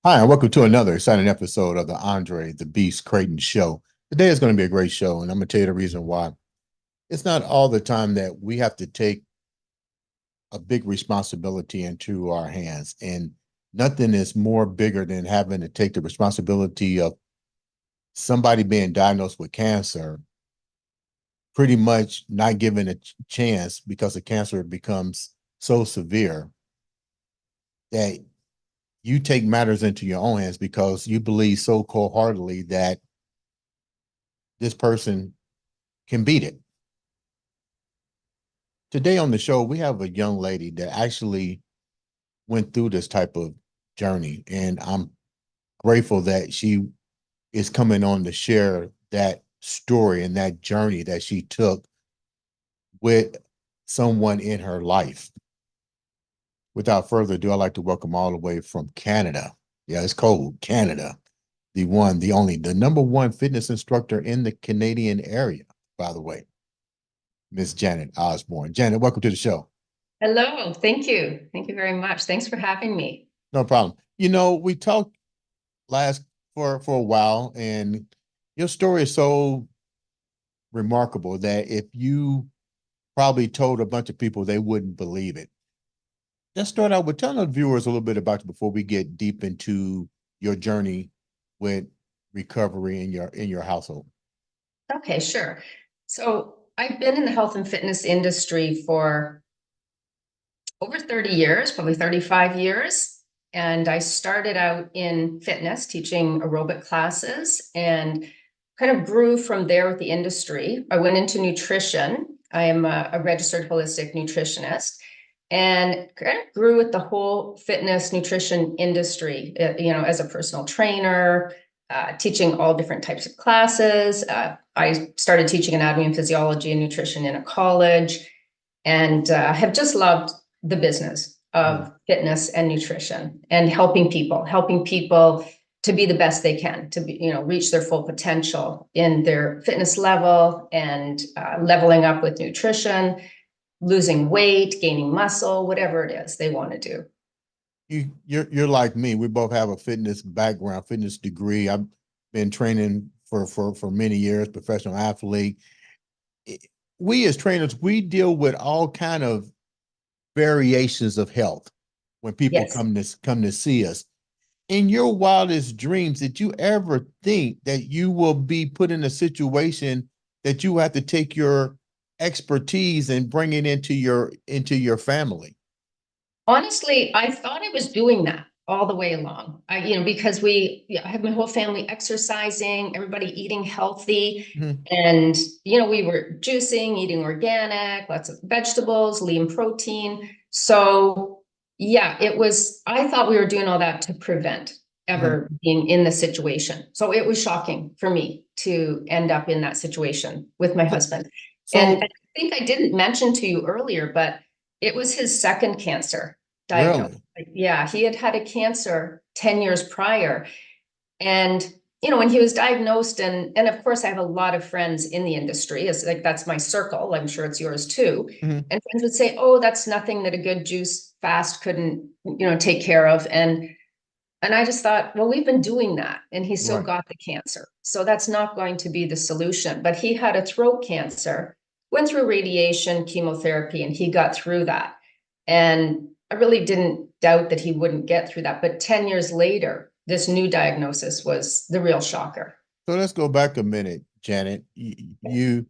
Hi, and welcome to another exciting episode of the Andre the Beast Creighton Show. Today is going to be a great show, and I'm going to tell you the reason why. It's not all the time that we have to take a big responsibility into our hands, and nothing is more bigger than having to take the responsibility of somebody being diagnosed with cancer, pretty much not given a chance because the cancer becomes so severe that you take matters into your own hands because you believe so cold-heartedly that this person can beat it. Today on the show, we have a young lady that actually went through this type of journey, and I'm grateful that she is coming on to share that story and that journey that she took with someone in her life. Without further ado, I'd like to welcome all the way from Canada. Yeah, it's cold, Canada. The one, the only, the number one fitness instructor in the Canadian area, by the way, Miss Janet Osborne. Janet, welcome to the show. Hello, thank you. Thank you very much. Thanks for having me. No problem. We talked last for a while, and your story is so remarkable that if you probably told a bunch of people, they wouldn't believe it. Let's start out with telling the viewers a little bit about you before we get deep into your journey with recovery in your household. Okay, sure. So I've been in the health and fitness industry for over 30 years, probably 35 years. And I started out in fitness, teaching aerobic classes, and kind of grew from there with the industry. I went into nutrition. I am a registered holistic nutritionist, and kind of grew with the whole fitness nutrition industry, as a personal trainer, teaching all different types of classes. I started teaching anatomy and physiology and nutrition in a college, and have just loved the business Mm. of fitness and nutrition and helping people to be the best they can, to be, reach their full potential in their fitness level, and leveling up with nutrition, losing weight, gaining muscle, whatever it is they want to do. You're like me. We both have a fitness background, fitness degree. I've been training for many years, professional athlete. We as trainers, we deal with all kind of variations of health when people Yes. come to see us. In your wildest dreams, did you ever think that you will be put in a situation that you have to take your expertise and bring it into your family? Honestly, I thought I was doing that all the way along. Because I have my whole family exercising, everybody eating healthy. Mhm. And, we were juicing, eating organic, lots of vegetables, lean protein. So, yeah, I thought we were doing all that to prevent Mhm. ever being in the situation. So it was shocking for me to end up in that situation with my So, husband. And so I think I didn't mention to you earlier, but it was his second cancer diagnosed. really, Like, yeah, he had had a cancer 10 years prior. And, when he was diagnosed, and of course, I have a lot of friends in the industry. It's like, that's my circle. I'm sure it's yours too. mhm, And friends would say, oh, that's nothing that a good juice fast couldn't, take care of. And I just thought, well, we've been doing that, and he still right. got the cancer. So that's not going to be the solution. But he had a throat cancer, went through radiation, chemotherapy, and he got through that. And I really didn't doubt that he wouldn't get through that. But 10 years later, this new diagnosis was the real shocker. So let's go back a minute, Janet. You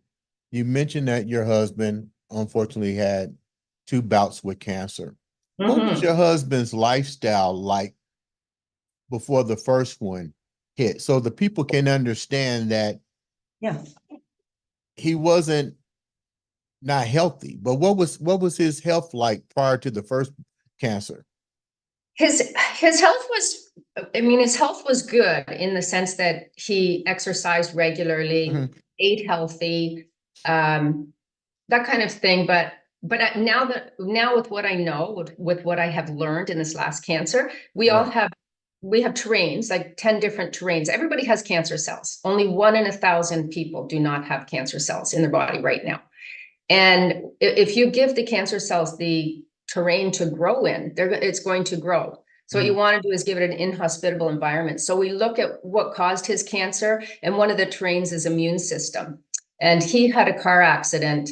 mentioned that your husband unfortunately had two bouts with cancer. What was Mm-hmm. your husband's lifestyle like before the first one hit? So the people can understand that Yeah. he wasn't not healthy, but what was his health like prior to the first cancer? His health was, I mean, his health was good in the sense that he exercised regularly, Mhm. ate healthy, um, that kind of thing. But now with what I know, with what I have learned in this last cancer, Right. we have terrains, like 10 different terrains. Everybody has cancer cells. Only 1 in 1,000 people do not have cancer cells in their body right now. And if you give the cancer cells the terrain to grow in, it's going to grow. So what you want to do is give it an inhospitable environment. So we look at what caused his cancer, and one of the terrains is immune system. And he had a car accident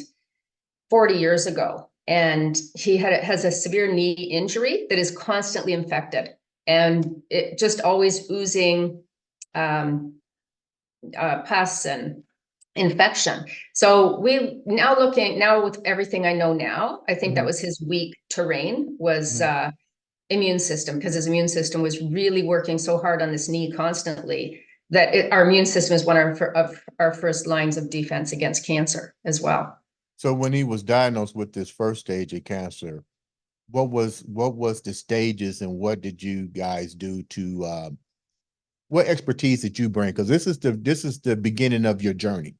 40 years ago, and he has a severe knee injury that is constantly infected, and it just always oozing pus and infection. So we now with everything I know now, I think that was his weak terrain was immune system, because his immune system was really working so hard on this knee constantly that our immune system is one of our first lines of defense against cancer as well. So when he was diagnosed with this first stage of cancer, what was the stages, and what did you guys do to what expertise did you bring? Because this is the beginning of your journey.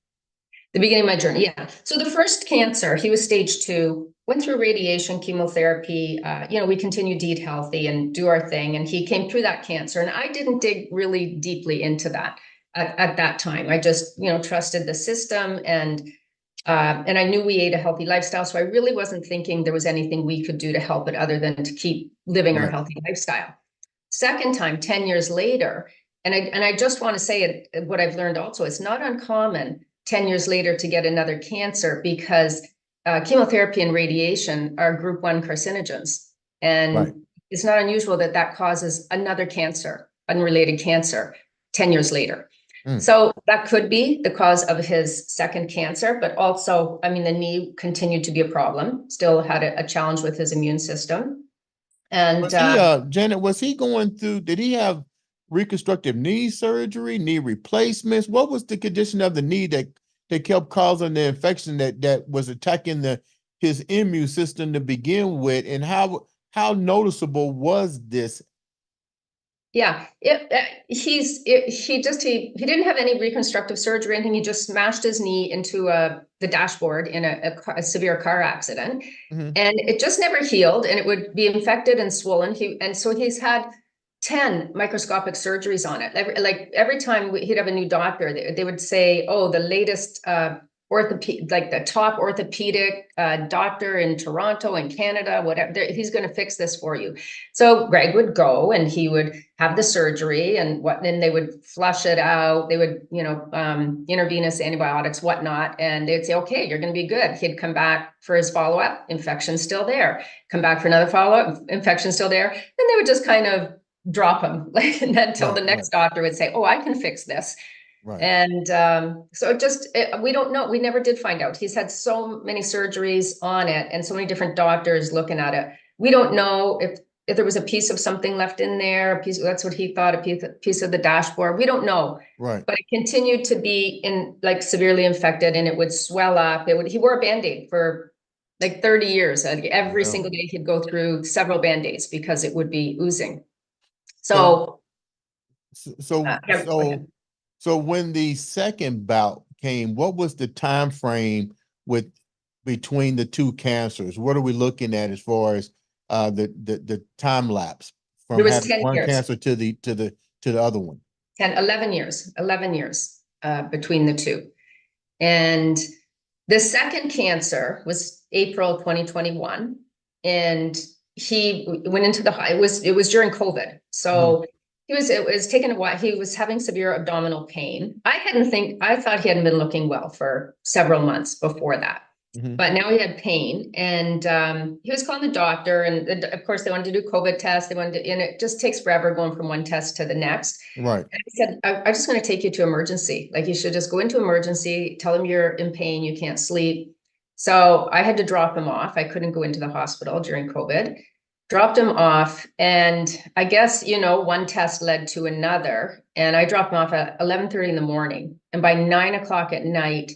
The beginning of my journey, yeah. So the first cancer, he was stage 2, went through radiation, chemotherapy. We continued to eat healthy and do our thing. And he came through that cancer. And I didn't dig really deeply into that at that time. I just, trusted the system, and I knew we ate a healthy lifestyle. So I really wasn't thinking there was anything we could do to help it other than to keep living our healthy lifestyle. Second time, 10 years later, and I just want to say what I've learned also, it's not uncommon 10 years later to get another cancer, because chemotherapy and radiation are group 1 carcinogens. And it's not unusual that causes another cancer, unrelated cancer, 10 years later. So that could be the cause of his second cancer, but also, the knee continued to be a problem, still had a challenge with his immune system. And was he, Janet, was he going through, did he have reconstructive knee surgery, knee replacements? What was the condition of the knee that kept causing the infection that was attacking his immune system to begin with? And how noticeable was this? Yeah, he didn't have any reconstructive surgery or anything. He just smashed his knee into the dashboard in a severe car accident, and it just never healed, and it would be infected and swollen. So he's had 10 microscopic surgeries on it. Every time he'd have a new doctor, they would say, "Oh, the latest the top orthopedic doctor in Toronto and Canada, whatever, he's going to fix this for you." So Greg would go and he would have the surgery, and then they would flush it out. They would, intravenous antibiotics, whatnot, and they'd say, "Okay, you're going to be good." He'd come back for his follow-up, infection still there. Come back for another follow-up, infection still there. Then they would just kind of drop him, until the next doctor would say, "Oh, I can fix this." And so we don't know. We never did find out. He's had so many surgeries on it and so many different doctors looking at it. We don't know if there was a piece of something left in there, that's what he thought, a piece of the dashboard. We don't know. But it continued to be severely infected, and it would swell up. He wore a Band-Aid for 30 years. Every single day he'd go through several Band-Aids because it would be oozing. So when the second bout came, what was the time frame between the two cancers? What are we looking at as far as the time lapse from having one cancer to the other one? 11 years between the two. And the second cancer was April 2021, and he went into it was during COVID. So it was taking a while. He was having severe abdominal pain. I thought he hadn't been looking well for several months before that. But now he had pain, and he was calling the doctor, and of course they wanted to do COVID tests. And it just takes forever going from one test to the next. And I said, I'm just going to take you to emergency. You should just go into emergency, tell them you're in pain, you can't sleep. So I had to drop him off. I couldn't go into the hospital during COVID. Dropped him off, and I guess, one test led to another, and I dropped him off at 11:30 in the morning. And by 9 o'clock at night,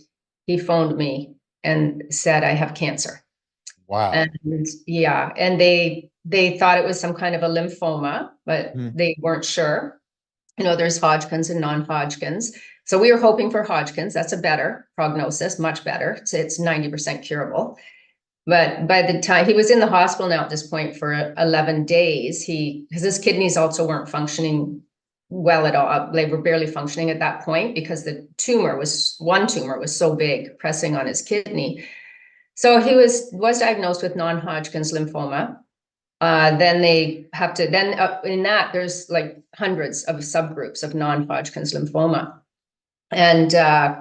he phoned me and said, "I have cancer." Wow. And and they thought it was some kind of a lymphoma, but they weren't sure. There's Hodgkin's and non-Hodgkin's. So we were hoping for Hodgkin's. That's a better prognosis, much better. It's 90% curable. But by the time he was in the hospital now at this point for 11 days, because his kidneys also weren't functioning well at all. They were barely functioning at that point because one tumor was so big, pressing on his kidney. So he was diagnosed with non-Hodgkin's lymphoma. Then they have to, then in that, there's like hundreds of subgroups of non-Hodgkin's lymphoma. And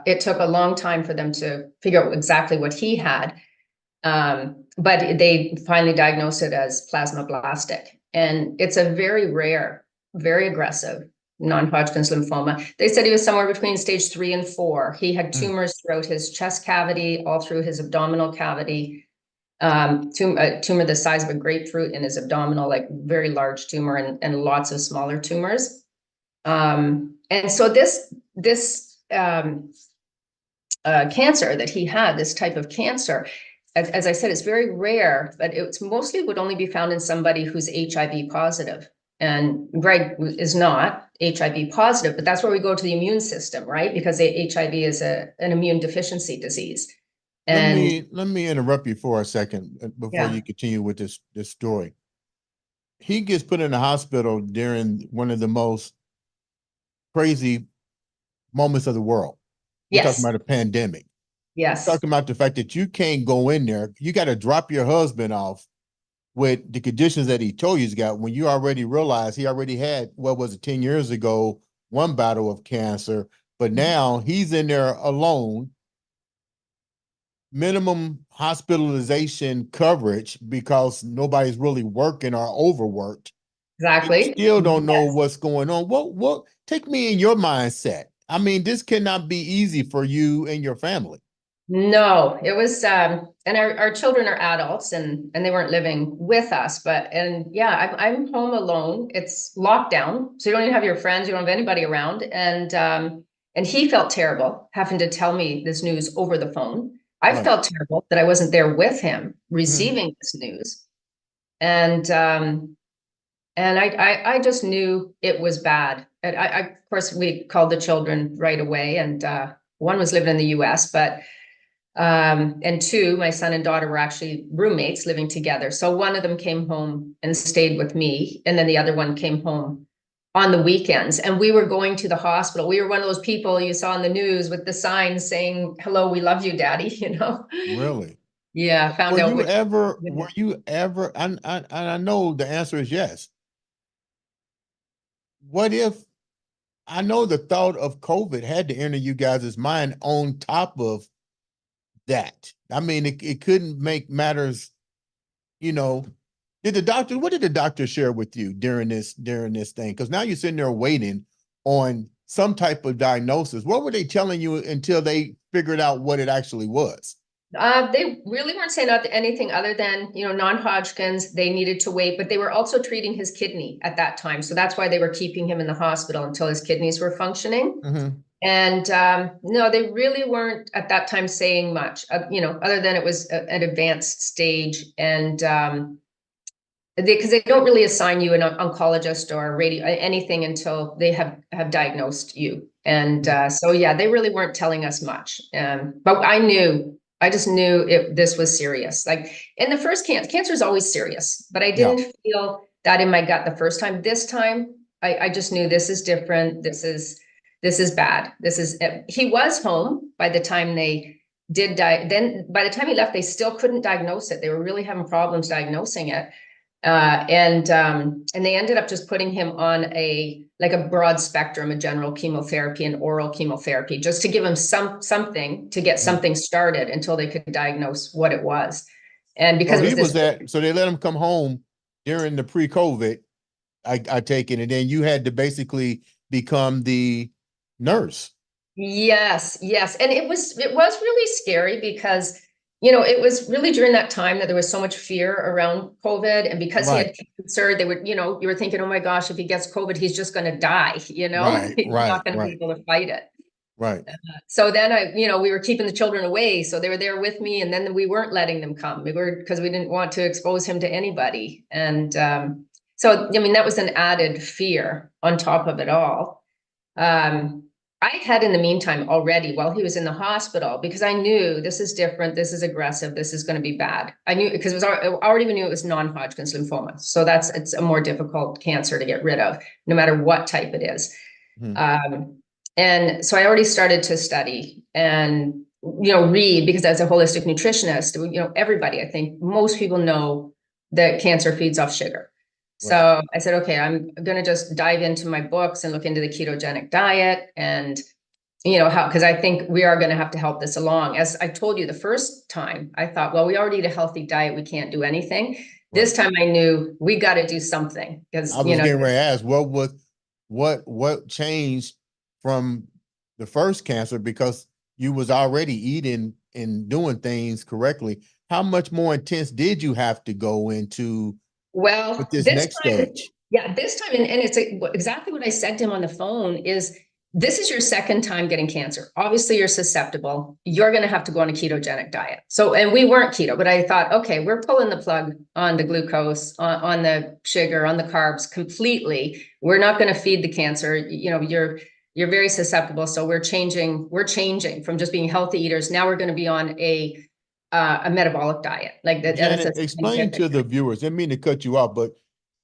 it took a long time for them to figure out exactly what he had. But they finally diagnosed it as plasmablastic. And it's a very rare, very aggressive non-Hodgkin's lymphoma. They said he was somewhere between stage 3 and 4. He had Mm. tumors throughout his chest cavity, all through his abdominal cavity, tumor the size of a grapefruit in his abdominal, like very large tumor, and lots of smaller tumors. And so this cancer that he had, this type of cancer, as I said, it's very rare, but it's mostly would only be found in somebody who's HIV positive. And Greg is not HIV positive, but that's where we go to the immune system, right? Because HIV is an immune deficiency disease. And Let me interrupt you for a second before yeah, you continue with this story. He gets put in the hospital during one of the most crazy moments of the world. We're talking yes, about a pandemic. We're yes, talking about the fact that you can't go in there. You got to drop your husband off with the conditions that he told you he's got when you already realized he already had, what was it, 10 years ago, one battle of cancer, but now he's in there alone, minimum hospitalization coverage because nobody's really working or overworked. You exactly. still don't know Yes. what's going on. What take me in your mindset. I mean, this cannot be easy for you and your family. No, it was, and our children are adults, and they weren't living with us, but, and yeah, I'm home alone. It's lockdown, so you don't even have your friends, you don't have anybody around. And he felt terrible having to tell me this news over the phone. I Right. felt terrible that I wasn't there with him Mhm. receiving this news. And I just knew it was bad. And of course, we called the children right away, and one was living in the US, but and two, my son and daughter were actually roommates living together. So one of them came home and stayed with me, and then the other one came home on the weekends. And we were going to the hospital. We were one of those people you saw in the news with the signs saying, "Hello, we love you, Daddy," you know? Really? Yeah, found out which. Were you ever, and I know the answer is yes. What if, I know the thought of COVID had to enter you guys' mind on top of that. I mean, it couldn't make matters, you know. What did the doctor share with you during this thing? Because now you're sitting there waiting on some type of diagnosis. What were they telling you until they figured out what it actually was? They really weren't saying anything other than, non-Hodgkin's. They needed to wait, but they were also treating his kidney at that time. So that's why they were keeping him in the hospital until his kidneys were functioning. Mm-hmm. And no, they really weren't at that time saying much, other than it was an advanced stage. And because they don't really assign you an oncologist or anything until they have diagnosed you. And so yeah, they really weren't telling us much. But I just knew this was serious. Like in the first cancer is always serious, but I Yeah. didn't feel that in my gut the first time. This time, I just knew this is different. This is bad. He was home by the time they did die. Then by the time he left, they still couldn't diagnose it. They were really having problems diagnosing it. And they ended up just putting him on a broad spectrum, a general chemotherapy and oral chemotherapy, just to give him something to get Mm. something started until they could diagnose what it was. And So because it he was this. was at, so they let him come home during the pre-COVID, I take it, and then you had to basically become the nurse. Yes, yes. And it was really scary because, it was really during that time that there was so much fear around COVID. And because he Right, had cancer, they would, you were thinking, oh my gosh, if he gets COVID, he's just going to die, right, he's right, not going to be right, able to fight it. right. So then we were keeping the children away. So they were there with me, and then we weren't letting them come. Because we didn't want to expose him to anybody. And so, I mean, that was an added fear on top of it all. Um, I had in the meantime already, while he was in the hospital, because I knew this is different, this is aggressive, this is going to be bad. I knew because I already knew it was non-Hodgkin's lymphoma. So it's a more difficult cancer to get rid of, no matter what type it is. Mhm. Um, and so I already started to study and, read, because as a holistic nutritionist, everybody, I think most people know that cancer feeds off sugar. Right. So I said, okay, I'm going to just dive into my books and look into the ketogenic diet and, how, because I think we are going to have to help this along. As I told you the first time, I thought, well, we already eat a healthy diet. We can't do anything. This Right. time I knew we got to do something I because, was getting ready to ask what changed from the first cancer, because you was already eating and doing things correctly. How much more intense did you have to go into with well, this this next time, stage? yeah, this time, and it's exactly what I said to him on the phone is this is your second time getting cancer. Obviously, you're susceptible. You're going to have to go on a ketogenic diet. So, and we weren't keto, but I thought, okay, we're pulling the plug on the glucose, on the sugar, on the carbs completely. We're not going to feed the cancer. You're very susceptible. So we're changing from just being healthy eaters. Now we're going to be on a metabolic diet. Like that. That's a Janet, explain scientific. to the viewers, I didn't mean to cut you off, but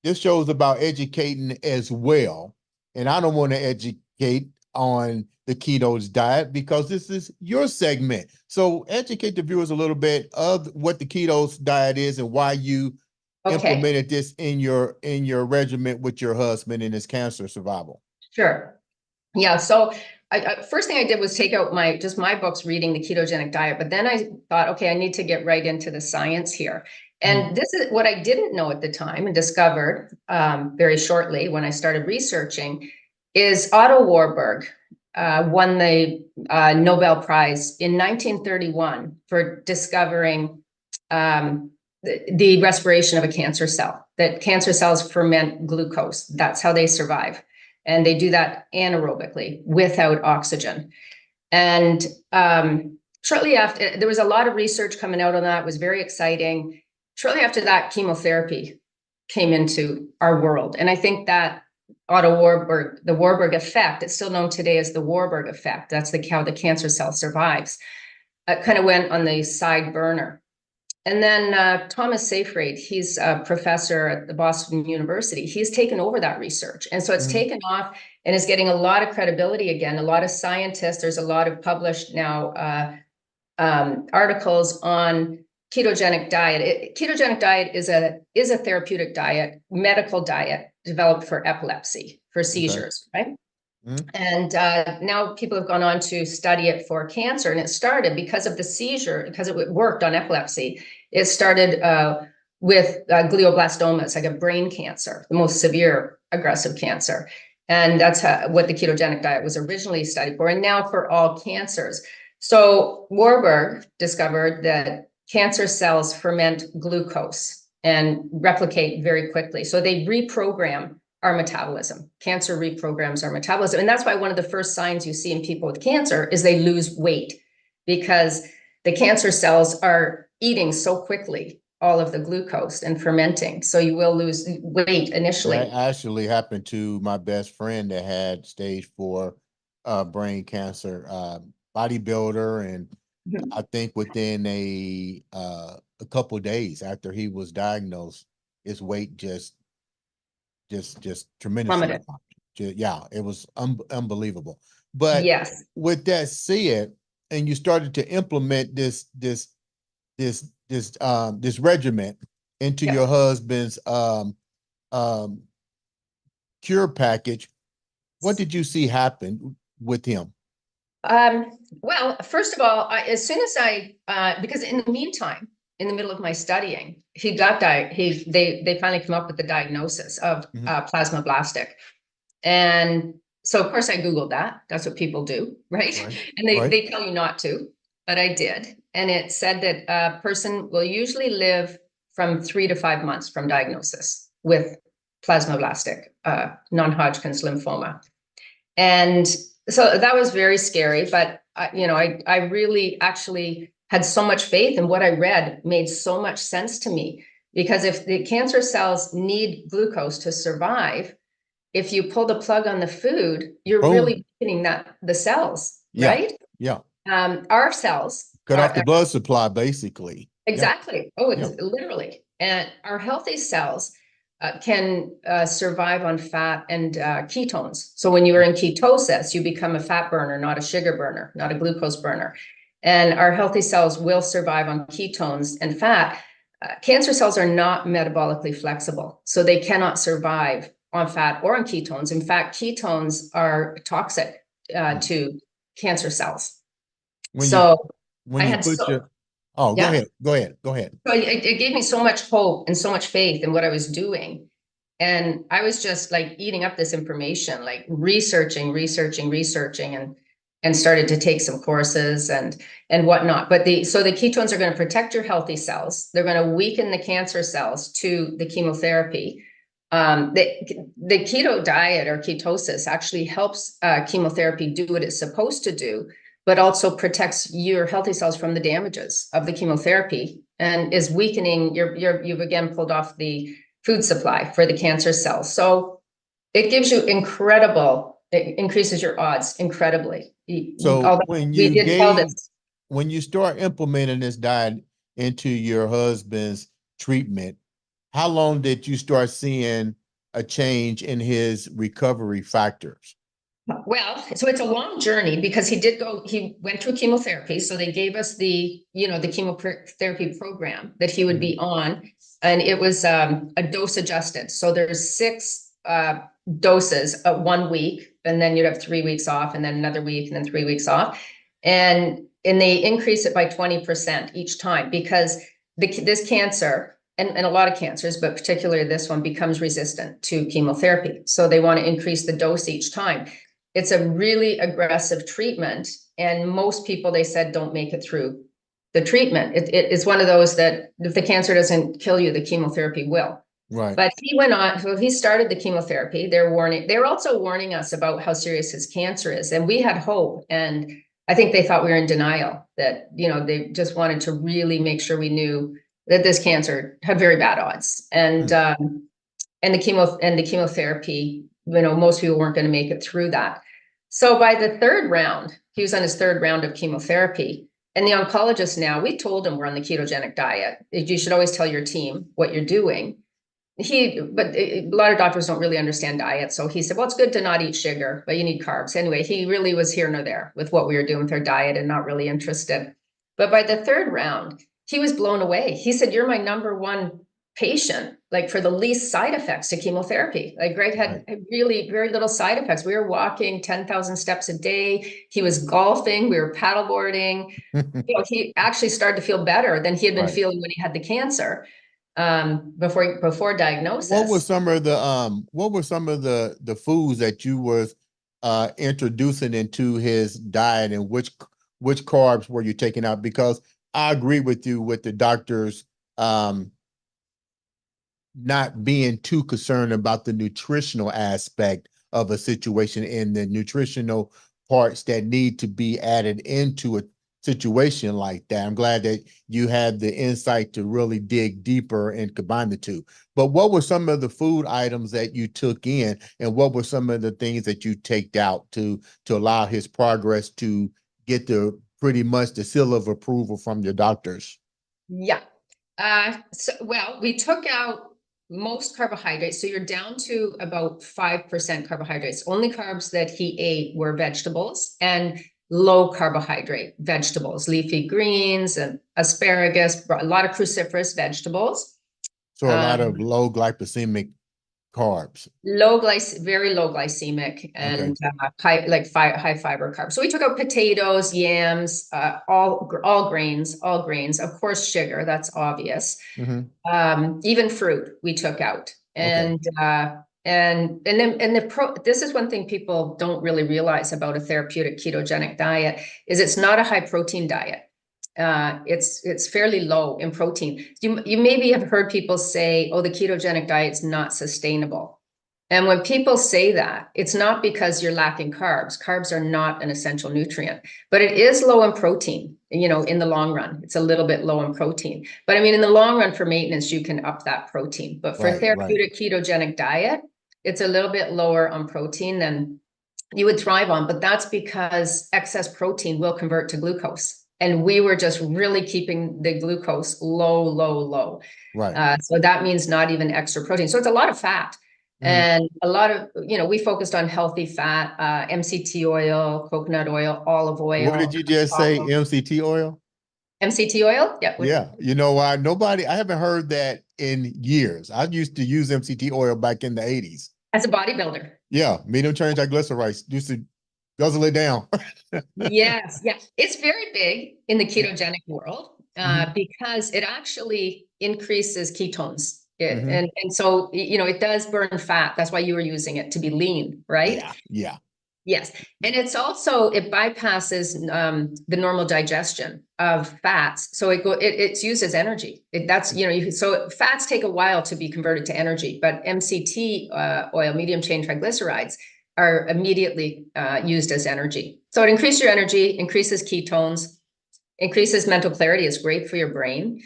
this show's about educating as well. And I don't want to educate on the keto's diet because this is your segment. So educate the viewers a little bit of what the keto's diet is and why you Okay. implemented this in your regimen with your husband in his cancer survival. Sure. Yeah. So first thing I did was take out my books reading the ketogenic diet, but then I thought, okay, I need to get right into the science here. And this is what I didn't know at the time and discovered very shortly when I started researching is Otto Warburg won the Nobel Prize in 1931 for discovering the respiration of a cancer cell, that cancer cells ferment glucose. That's how they survive. And they do that anaerobically without oxygen. And shortly after, there was a lot of research coming out on that. It was very exciting. Shortly after that, chemotherapy came into our world. And I think that Otto Warburg, the Warburg effect, it's still known today as the Warburg effect. That's how the cancer cell survives. It kind of went on the side burner. And then Thomas Seyfried, he's a professor at the Boston University. He's taken over that research. And so it's taken off and is getting a lot of credibility again. A lot of scientists, there's a lot of published now articles on ketogenic diet. Ketogenic diet is a therapeutic diet, medical diet developed for epilepsy, for seizures, right? And now people have gone on to study it for cancer. And it started because of the seizure, because it worked on epilepsy. It started with glioblastomas, like a brain cancer, the most severe aggressive cancer. And that's what the ketogenic diet was originally studied for. And now for all cancers. So Warburg discovered that cancer cells ferment glucose and replicate very quickly. So they reprogram our metabolism. Cancer reprograms our metabolism. And that's why one of the first signs you see in people with cancer is they lose weight, because the cancer cells are eating so quickly all of the glucose and fermenting. So you will lose weight initially. That actually happened to my best friend that had stage 4 brain cancer, bodybuilder, and I think within a couple of days after he was diagnosed, his weight just tremendously Plummeted. dropped. Yeah, it was unbelievable. But Yes. with that said, and you started to implement this regimen into Yeah. your husband's cure package, what did you see happen with him? Well, first of all, as soon as because in the meantime, in the middle of my studying, they finally come up with the diagnosis of plasmablastic. And so of course I Googled that. That's what people do, right? And they tell you not to, but I did. And it said that a person will usually live from 3 to 5 months from diagnosis with plasmablastic non-Hodgkin's lymphoma. And so that was very scary, but I really actually had so much faith, and what I read made so much sense to me, because if the cancer cells need glucose to survive, if you pull the plug on the food, you're really weakening the cells, right? Yeah. Our cells Cut off the blood supply, basically. Exactly. Oh, it's literally. And our healthy cells can survive on fat and ketones. So when you are in ketosis, you become a fat burner, not a sugar burner, not a glucose burner. And our healthy cells will survive on ketones and fat. cancer cells are not metabolically flexible, so they cannot survive on fat or on ketones. In fact, ketones are toxic Mm. to cancer cells. When you So when I you had put so your oh, go yeah. ahead, go ahead, go ahead. So it gave me so much hope and so much faith in what I was doing. And I was just like eating up this information, like researching, and started to take some courses and whatnot. But so the ketones are going to protect your healthy cells. They're going to weaken the cancer cells to the chemotherapy. The keto diet or ketosis actually helps chemotherapy do what it's supposed to do, but also protects your healthy cells from the damages of the chemotherapy and is weakening you've again pulled off the food supply for the cancer cells. So it gives you it increases your odds incredibly. So Although we did tell this. when you start implementing this diet into your husband's treatment, how long did you start seeing a change in his recovery factors? Well, so it's a long journey because he went through chemotherapy. So they gave us the chemotherapy program that he would be on. And it was a dose adjusted. So there's six doses of 1 week, and then you'd have 3 weeks off, and then another week, and then 3 weeks off. And they increase it by 20% each time because this cancer and a lot of cancers, but particularly this one, becomes resistant to chemotherapy. So they want to increase the dose each time. It's a really aggressive treatment, and most people, they said, don't make it through the treatment. It is one of those that if the cancer doesn't kill you, the chemotherapy will. Right. But he went on, so he started the chemotherapy. They're also warning us about how serious his cancer is. And we had hope. And I think they thought we were in denial, that, they just wanted to really make sure we knew that this cancer had very bad odds. And the chemotherapy, most people weren't going to make it through that. So by the third round, he was on his third round of chemotherapy. And the oncologist now, we told him we're on the ketogenic diet. You should always tell your team what you're doing. But a lot of doctors don't really understand diet. So he said, well, it's good to not eat sugar, but you need carbs. Anyway, he really was here nor there with what we were doing with our diet and not really interested. But by the third round, he was blown away. He said, you're my number one patient, like for the least side effects to chemotherapy. Like Greg had really very little side effects. We were walking 10,000 steps a day. He was golfing. We were paddleboarding. He actually started to feel better than he had been feeling when he had the cancer before diagnosis. What were some of the foods that you was introducing into his diet, and which carbs were you taking out? Because I agree with you with the doctors not being too concerned about the nutritional aspect of a situation and the nutritional parts that need to be added into a situation like that. I'm glad that you had the insight to really dig deeper and combine the two. But what were some of the food items that you took in, and what were some of the things that you take out to allow his progress to get the pretty much the seal of approval from your doctors? Yeah. Well, we took out most carbohydrates. So you're down to about 5% carbohydrates. Only carbs that he ate were vegetables and low carbohydrate vegetables, leafy greens and asparagus, a lot of cruciferous vegetables. So a lot of low glycemic carbs. Very low glycemic and high fiber carbs. So we took out potatoes, yams, all grains, of course, sugar, that's obvious. Even fruit we took out. And this is one thing people don't really realize about a therapeutic ketogenic diet is it's not a high protein diet. It's fairly low in protein. You maybe have heard people say, oh, the ketogenic diet's not sustainable. And when people say that, it's not because you're lacking carbs. Carbs are not an essential nutrient, but it is low in protein, in the long run. It's a little bit low in protein. But I mean, in the long run for maintenance, you can up that protein. But for therapeutic ketogenic diet, it's a little bit lower on protein than you would thrive on. But that's because excess protein will convert to glucose. And we were just really keeping the glucose low, low, low. So that means not even extra protein. So it's a lot of fat. And a lot of, we focused on healthy fat, MCT oil, coconut oil, olive oil. What did you just say? MCT oil? MCT oil? Yeah. Yeah. You know why? I haven't heard that in years. I used to use MCT oil back in the 80s. As a bodybuilder. Yeah. Medium chain triglycerides used to guzzle it down. Yes, yes. It's very big in the Yeah. ketogenic world Hmm. because it actually increases ketones. Hmm. And so, it does burn fat. That's why you were using it to be lean, right? Yeah. Yeah. Yes. And it bypasses the normal digestion of fats. So it's used as energy. So fats take a while to be converted to energy, but MCT oil, medium chain triglycerides, are immediately used as energy. So it increases your energy, increases ketones, increases mental clarity. It's great for your brain.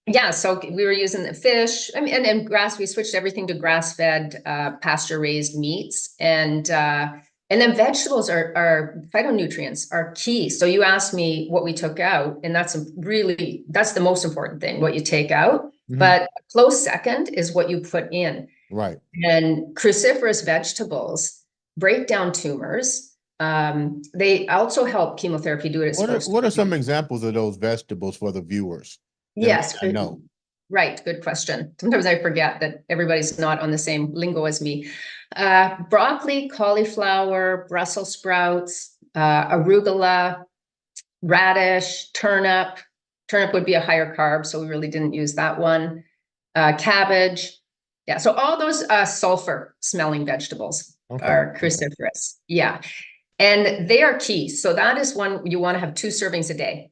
Yeah, so we were using the fish, I mean, and grass. We switched everything to grass-fed, pasture-raised meats, and then vegetables are phytonutrients are key. So you asked me what we took out, and that's the most important thing, what you take out. Hmm. But a close second is what you put in. Right. And cruciferous vegetables break down tumors. They also help chemotherapy do what it's supposed What are to some do. examples of those vegetables for the viewers that may Yes, not know? right. Good question. Sometimes I forget that everybody's not on the same lingo as me. Broccoli, cauliflower, Brussels sprouts, arugula, radish, turnip. Turnip would be a higher carb, so we really didn't use that one. Cabbage. Yeah, so all those sulfur smelling vegetables Okay. are cruciferous. Yeah. And they are key. So that is one you want to have 2 servings a day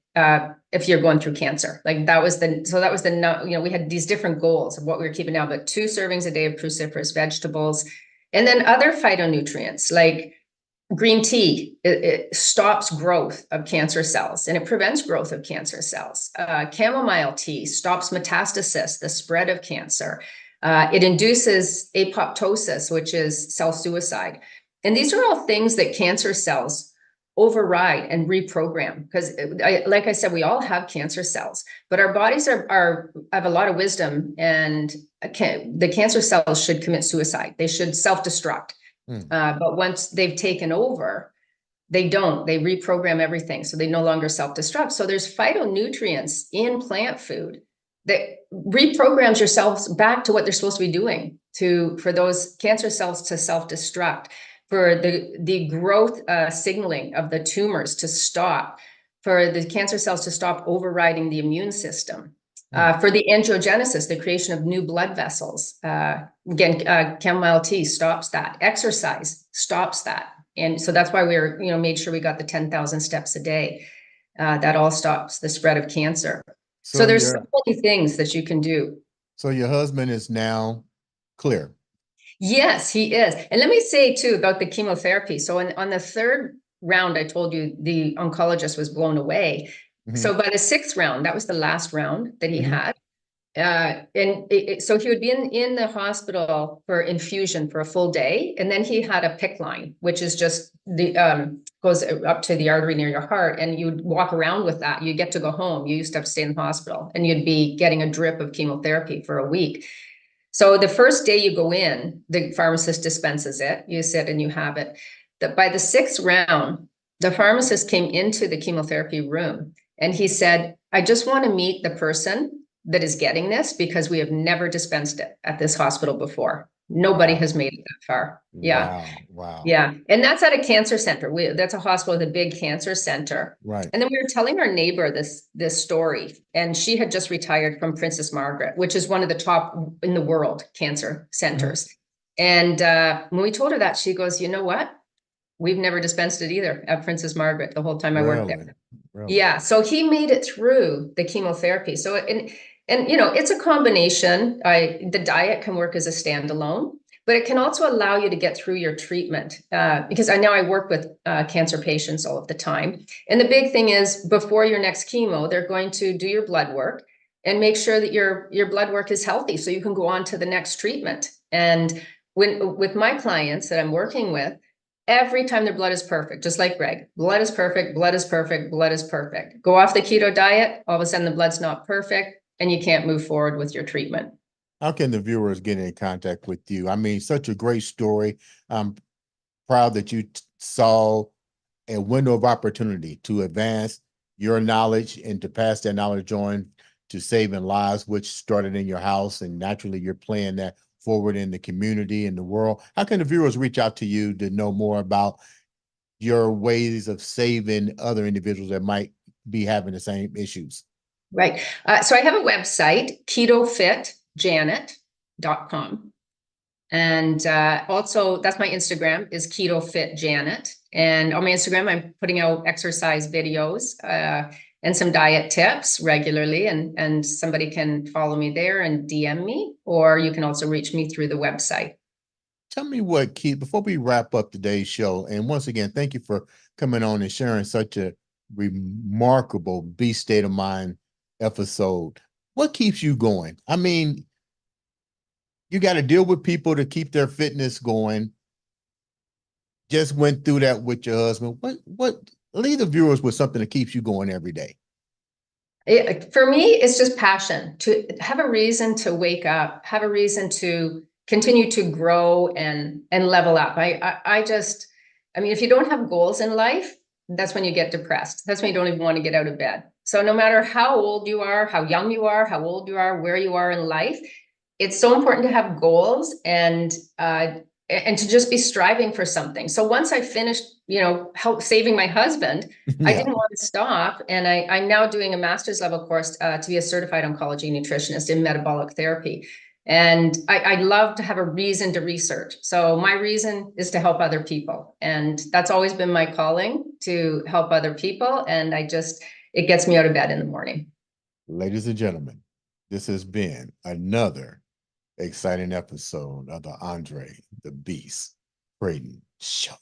if you're going through cancer. Like that was we had these different goals of what we were keeping now, but 2 servings a day of cruciferous vegetables. And then other phytonutrients like green tea, it stops growth of cancer cells and it prevents growth of cancer cells. Chamomile tea stops metastasis, the spread of cancer. It induces apoptosis, which is self-suicide. And these are all things that cancer cells override and reprogram because, like I said, we all have cancer cells, but our bodies have a lot of wisdom, and the cancer cells should commit suicide. They should self-destruct. Hmm. But once they've taken over, they don't. They reprogram everything, so they no longer self-destruct. So there's phytonutrients in plant food that reprograms your cells back to what they're supposed to be doing for those cancer cells to self-destruct, for the growth signaling of the tumors to stop, for the cancer cells to stop overriding the immune system, Hmm. for the angiogenesis, the creation of new blood vessels. Again, chamomile tea stops that. Exercise stops that. And so that's why made sure we got the 10,000 steps a day. That all stops the spread of cancer. So So there's so your many things that you can do. so your husband is now clear. Yes, he is. And let me say too about the chemotherapy. So on the third round, I told you the oncologist was blown away. Hmm. So by the sixth round, that was the last round that he Hmm. had. So he would be in the hospital for infusion for a full day, and then he had a PICC line, which is just goes up to the artery near your heart, and you'd walk around with that. You get to go home. You used to have to stay in the hospital, and you'd be getting a drip of chemotherapy for a week. So the first day you go in, the pharmacist dispenses it. You sit and you have it. That by the sixth round, the pharmacist came into the chemotherapy room and he said, "I just want to meet the person that is getting this because we have never dispensed it at this hospital before. Nobody Wow. has made it that far." Yeah. Wow. Wow. Yeah. And that's at a cancer center. That's a hospital with a big cancer center. Right. And then we were telling our neighbor this story, and she had just retired from Princess Margaret, which is one of the top in the world cancer Hmm. centers. And when we told her that, she goes, "You know what? We've never dispensed it either at Princess Margaret the whole time I worked Really? there." Really? Yeah, so he made it through the chemotherapy. So and it's a combination. The diet can work as a standalone, but it can also allow you to get through your treatment. Because I work with cancer patients all of the time, and the big thing is before your next chemo, they're going to do your blood work and make sure that your blood work is healthy, so you can go on to the next treatment. And with my clients that I'm working with, every time their blood is perfect, just like Greg, blood is perfect, blood is perfect, blood is perfect. Go off the keto diet, all of a sudden the blood's not perfect and you can't move forward with your treatment. How can the viewers get in contact with you? I mean, such a great story. I'm proud that you saw a window of opportunity to advance your knowledge and to pass that knowledge on to saving lives, which started in your house, and naturally you're playing that forward in the community and the world. How can the viewers reach out to you to know more about your ways of saving other individuals that might be having the same issues? Right. So I have a website, ketofitjanet.com. And also, that's my Instagram is ketofitjanet. And on my Instagram, I'm putting out exercise videos and some diet tips regularly. And somebody can follow me there and DM me, or you can also reach me through the website. Tell me what, Keith, before we wrap up today's show, and once again, thank you for coming on and sharing such a remarkable Beast State of Mind episode. What keeps you going? I mean, you got to deal with people to keep their fitness going. Just went through that with your husband. What, leave the viewers with something that keeps you going every day. For me, it's just passion to have a reason to wake up, have a reason to continue to grow and level up. I mean, if you don't have goals in life, that's when you get depressed. That's when you don't even want to get out of bed. So no matter how old you are, how young you are, how old you are, where you are in life, it's so important to have goals and to just be striving for something. So once I finished, help saving my husband, I Yeah. didn't want to stop. And I'm now doing a master's level course to be a certified oncology nutritionist in metabolic therapy. And I love to have a reason to research. So my reason is to help other people. And that's always been my calling, to help other people. And it gets me out of bed in the morning. Ladies and gentlemen, this has been another exciting episode of the Andre the Beast Creighton Show.